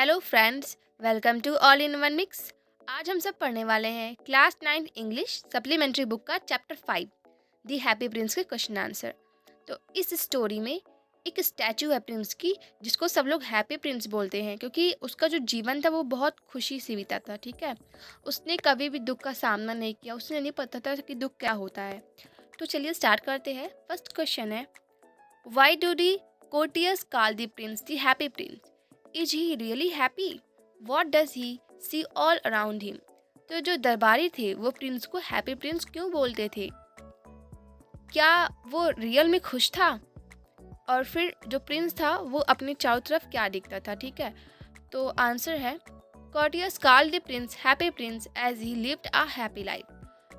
Hello friends, welcome to all in one mix. आज हम सब पढ़ने वाले हैं क्लास 9 इंग्लिश सप्लीमेंट्री बुक का चैप्टर 5 दी हैप्पी प्रिंस के क्वेश्चन आंसर। तो इस स्टोरी में एक स्टैचू है प्रिंस की, जिसको सब लोग हैप्पी प्रिंस बोलते हैं क्योंकि उसका जो जीवन था वो बहुत खुशी से बीता था। ठीक है, उसने कभी भी दुख का सामना नहीं किया, उसे नहीं पता था कि दुख क्या होता है। तो चलिए स्टार्ट करते हैं। फर्स्ट क्वेश्चन है, why do the courtiers call the prince the happy prince? Is he really happy? What does he see all around him? तो जो दरबारी थे वो प्रिंस को हैप्पी प्रिंस क्यों बोलते थे? क्या वो रियल में खुश था? और फिर जो प्रिंस था वो अपने चारों तरफ क्या दिखता था? ठीक है, तो आंसर है, courtiers called the prince happy prince as he lived a happy life.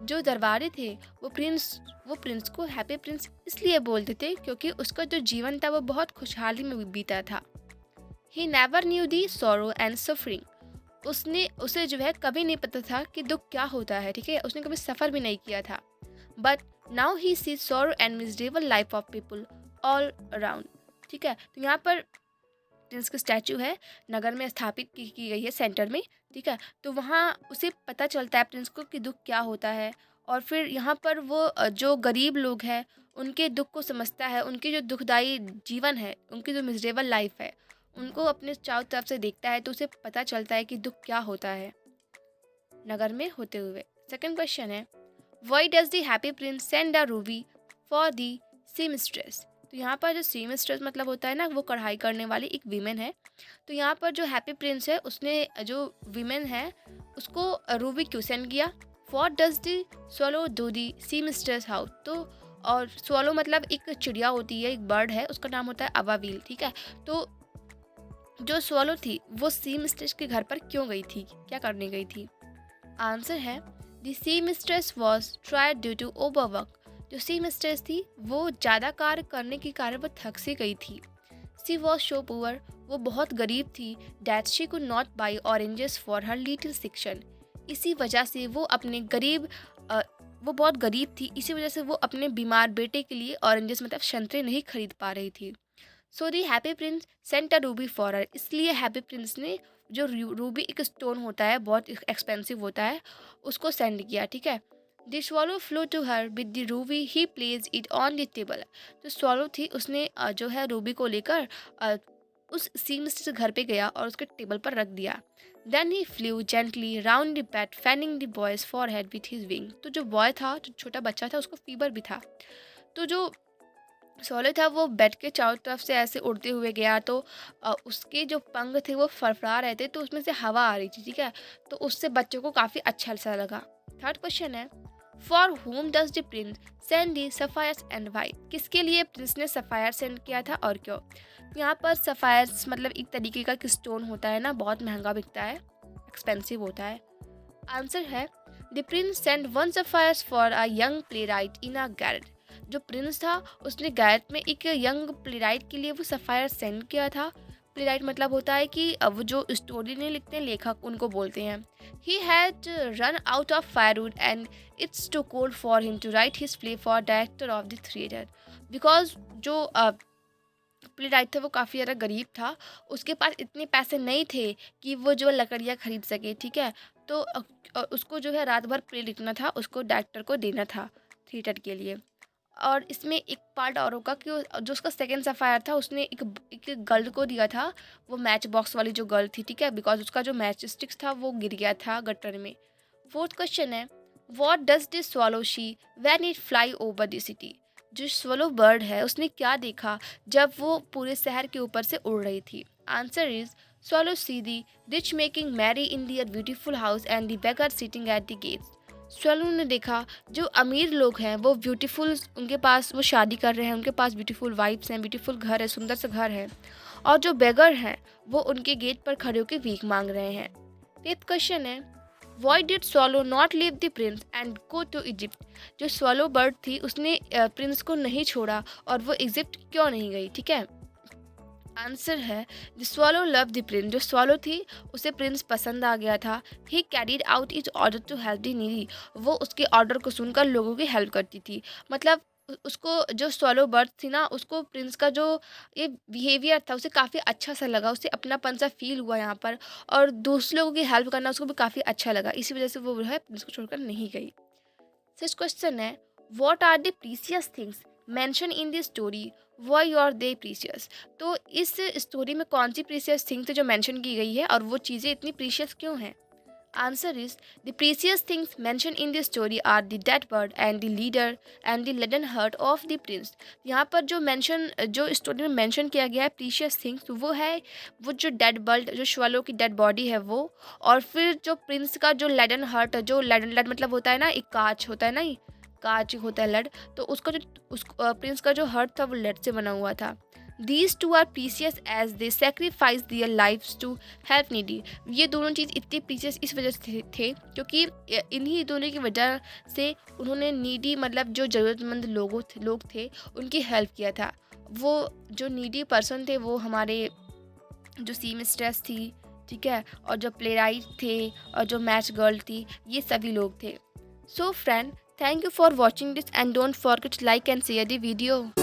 जो दरबारी थे वो प्रिंस को हैप्पी प्रिंस इसलिए बोलते थे क्योंकि उसका जो जीवन था वो बहुत खुशहाली में बीता था। He never knew the sorrow and suffering. उसे जो है कभी नहीं पता था कि दुख क्या होता है। ठीक है, उसने कभी सफ़र भी नहीं किया था। But now he see sorrow and miserable life of people all around. ठीक है, तो यहाँ पर प्रिंस की स्टैचू है, नगर में स्थापित की गई है सेंटर में। ठीक है, तो वहाँ उसे पता चलता है प्रिंस को कि दुख क्या होता है। और फिर यहाँ पर वो जो गरीब लोग हैं उनके दुख को समझता है, उनकी जो दुखदाई जीवन है, उनकी जो मिजरेबल लाइफ है, उनको अपने चारों तरफ से देखता है तो उसे पता चलता है कि दुख क्या होता है नगर में होते हुए। सेकंड क्वेश्चन है, why does the happy Prince send a ruby for the seamstress? तो यहाँ पर जो सीमस्ट्रेस मतलब होता है ना, वो कढ़ाई करने वाली एक वीमेन है। तो यहाँ पर जो हैप्पी प्रिंस है उसने जो वीमेन है उसको रूबी क्यों सेंड किया? What does the स्वलो do the seamstress house? तो और स्वलो मतलब एक चिड़िया होती है, एक बर्ड है, उसका नाम होता है अवावील। ठीक है, तो जो स्वलो थी वो सीमस्ट्रेस के घर पर क्यों गई थी, क्या करने गई थी? आंसर है, the seamstress was tired due to overwork. जो सीमस्ट्रेस थी वो ज़्यादा कार्य करने के कारण वो थक सी गई थी। सी वॉज सो पुअर, वो बहुत गरीब थी, that she could not by oranges for her little section. इसी वजह से वो अपने वो बहुत गरीब थी, इसी वजह से वो अपने बीमार बेटे के लिए ऑरेंजेस मतलब संतरे नहीं खरीद पा रही थी। So the happy prince sent a ruby for her. इसलिए हैप्पी प्रिंस ने जो रूबी एक स्टोन होता है, बहुत एक्सपेंसिव होता है, उसको सेंड किया। ठीक है, the swallow flew to her with the ruby, he place it on the table. जो स्वॉलो थी उसने जो है रूबी को लेकर उस सीमस्ट्रेस के घर पे गया और उसके टेबल पर रख दिया। Then he flew gently round the bed fanning the boy's forehead with his wing. तो जो बॉय था, जो छोटा बच्चा था, उसको फीवर भी था। तो जो सोले था वो बेड के चारों तरफ से ऐसे उड़ते हुए गया, तो उसके जो पंख थे वो फड़फड़ा रहे थे, तो उसमें से हवा आ रही थी। ठीक है, तो उससे बच्चों को काफ़ी अच्छा सा लगा। थर्ड क्वेश्चन है, for home does the Prince send the sapphires and white? किसके लिए प्रिंस ने सफायर सेंड किया था और क्यों? यहाँ पर सफायर्स मतलब एक तरीके का स्टोन होता है ना, बहुत महंगा बिकता है, एक्सपेंसिव होता है। आंसर है, the Prince send one sapphires for a young play right in a garage. जो प्रिंस था उसने गैरेज में एक यंग प्ले राइट के लिए वो सफायर सेंड किया था। प्ले राइट मतलब होता है कि अब जो स्टोरी नहीं लिखते हैं लेखक, उनको बोलते हैं। He had run out of firewood and it's too cold for him to write his play for director of the theatre. Because जो प्ले राइट था वो काफ़ी ज़्यादा गरीब था, उसके पास इतने पैसे नहीं थे कि वो जो लकड़ियाँ खरीद सके। ठीक है, तो उसको जो है रात भर प्ले लिखना था, उसको डायरेक्टर को देना था थिएटर के लिए। और इसमें एक पार्ट और होगा कि जो उसका सेकंड सफायर था उसने एक गर्ल को दिया था, वो मैच बॉक्स वाली जो गर्ल थी। ठीक है, बिकॉज उसका जो मैच स्टिक्स था वो गिर गया था गटर में। फोर्थ क्वेश्चन है, what does this swallow she when it fly over the city? जो स्वॉलो बर्ड है उसने क्या देखा जब वो पूरे शहर के ऊपर से उड़ रही थी? Answer is, swallow see the rich making merry in their beautiful house and the beggar sitting at the gates. Swallow ने देखा जो अमीर लोग हैं वो ब्यूटीफुल, उनके पास वो शादी कर रहे हैं, उनके पास ब्यूटीफुल वाइफ्स हैं, ब्यूटीफुल घर है, सुंदर सा घर है, और जो बेगर हैं वो उनके गेट पर खड़े होकर भीख मांग रहे हैं। फिफ्थ क्वेश्चन है, why did swallow not leave the prince and go to Egypt? जो स्वॉलो बर्ड थी उसने प्रिंस को नहीं छोड़ा और वो इजिप्ट क्यों नहीं गई? ठीक है, आंसर है, the swallow love the prince. जो स्वॉलो थी उसे प्रिंस पसंद आ गया था। He carried out his order to help the needy. वो उसके ऑर्डर को सुनकर लोगों की हेल्प करती थी। मतलब उसको जो स्वॉलो बर्ड थी ना, उसको प्रिंस का जो ये बिहेवियर था उसे काफ़ी अच्छा सा लगा, उसे अपनापन सा फील हुआ यहाँ पर, और दूसरे लोगों की हेल्प करना उसको भी काफ़ी अच्छा लगा। इसी वजह से वो जो है प्रिंस को छोड़कर नहीं गई। Such question है, what are the precious things mentioned in the story, why are they precious? तो इस स्टोरी में कौन सी प्रीसियस थिंग्स है जो मेंशन की गई है और वो चीज़ें इतनी प्रीशियस क्यों हैं? Answer is, the precious things mention in the story are the dead bird and the leader and the leaden heart of the prince. यहाँ पर जो स्टोरी में मेंशन किया गया है प्रीशियस थिंग्स, वो है वो जो डेड बर्ड, जो श्वालो की डेड बॉडी है वो, और फिर जो प्रिंस का जो लेडन हर्ट, जो लेडन लेड मतलब होता है ना, एक कांच होता है ना, ये कांच होता है लेड, तो उसका जो प्रिंस का जो हर्ट था वो लेड से बना हुआ था। These two are precious as they sacrifice their lives to help needy। ये दोनों चीज़ इतनी प्रीशियस इस वजह से थे क्योंकि इन्हीं दोनों की वजह से उन्होंने नीडी मतलब जो ज़रूरतमंद लोग थे उनकी हेल्प किया था। वो जो नीडी पर्सन थे वो हमारे जो सी मिस्ट्रेस थी, ठीक है, और जो प्ले राइट थे और जो मैच गर्ल थी, ये सभी लोग थे। So friend, thank you for watching this and don't forget like and share the video.